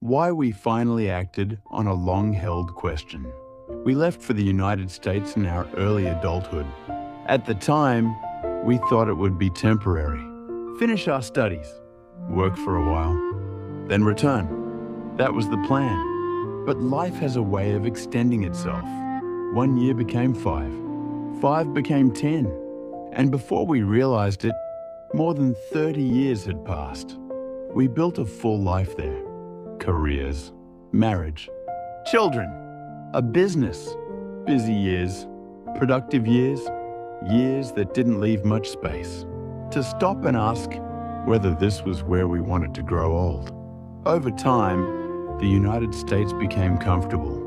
why we finally acted on a long-held question. We left for the United States in our early adulthood. At the time, we thought it would be temporary. Finish our studies, work for a while, then return. That was the plan. But life has a way of extending itself. 1 year became 5. 5 became 10. And before we realized it, more than 30 years had passed. We built a full life there. Careers, marriage, children, a business, busy years, productive years, years that didn't leave much space to stop and ask whether this was where we wanted to grow old. Over time, the United States became comfortable,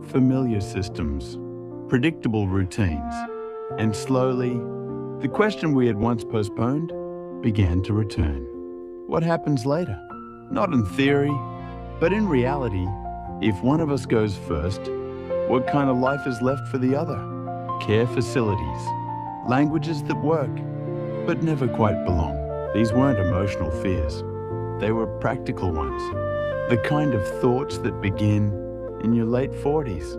familiar systems, predictable routines, and slowly, the question we had once postponed began to return. What happens later? Not in theory, but in reality, if one of us goes first, what kind of life is left for the other? Care facilities, languages that work, but never quite belong. These weren't emotional fears. They were practical ones. The kind of thoughts that begin in your late 40s,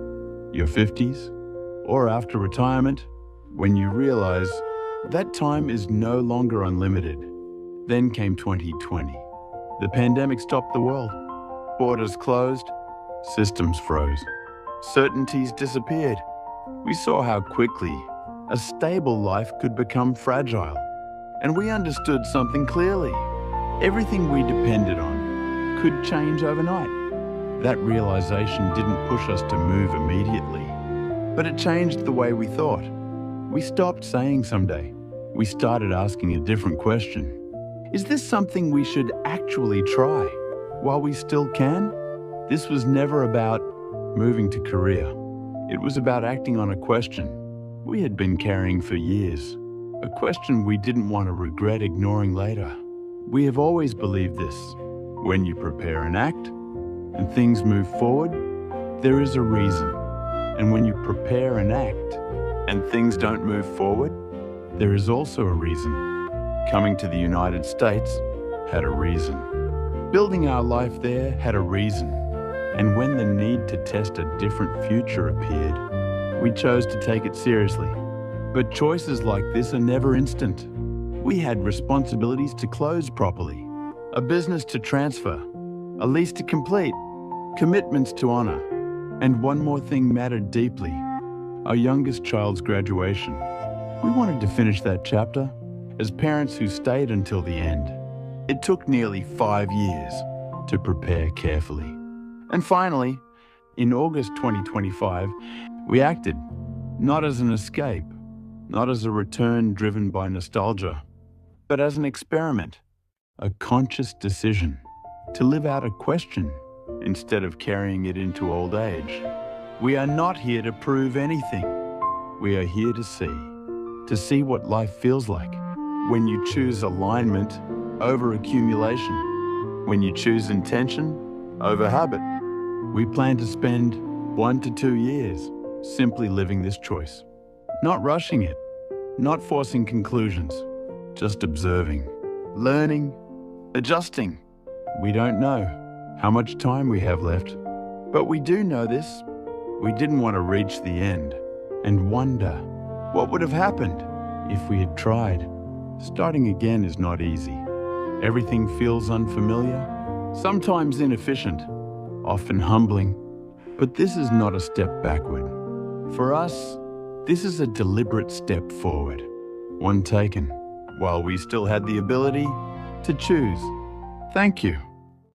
your 50s, or after retirement, when you realize that time is no longer unlimited. Then came 2020. The pandemic stopped the world. Borders closed, systems froze. Certainties disappeared. We saw how quickly a stable life could become fragile. And we understood something clearly. Everything we depended on could change overnight. That realization didn't push us to move immediately, but it changed the way we thought. We stopped saying someday. We started asking a different question. Is this something we should actually try while we still can? This was never about moving to Korea. It was about acting on a question we had been carrying for years, a question we didn't want to regret ignoring later. We have always believed this. When you prepare and act, and things move forward, there is a reason. And when you prepare and act, and things don't move forward, there is also a reason. Coming to the United States had a reason. Building our life there had a reason. And when the need to test a different future appeared, we chose to take it seriously. But choices like this are never instant. We had responsibilities to close properly, a business to transfer, a lease to complete, commitments to honor. And one more thing mattered deeply, our youngest child's graduation. We wanted to finish that chapter as parents who stayed until the end. It took nearly 5 years to prepare carefully. And finally, in August 2025, we acted, not as an escape, not as a return driven by nostalgia, but as an experiment, a conscious decision to live out a question instead of carrying it into old age. We are not here to prove anything. We are here to see what life feels like when you choose alignment over accumulation, when you choose intention over habit. We plan to spend 1 to 2 years simply living this choice, not rushing it, not forcing conclusions, just observing, learning, adjusting. We don't know how much time we have left, but we do know this. We didn't want to reach the end and wonder what would have happened if we had tried. Starting again is not easy. Everything feels unfamiliar, sometimes inefficient, often humbling, but this is not a step backward. For us, this is a deliberate step forward, one taken while we still had the ability to choose. Thank you.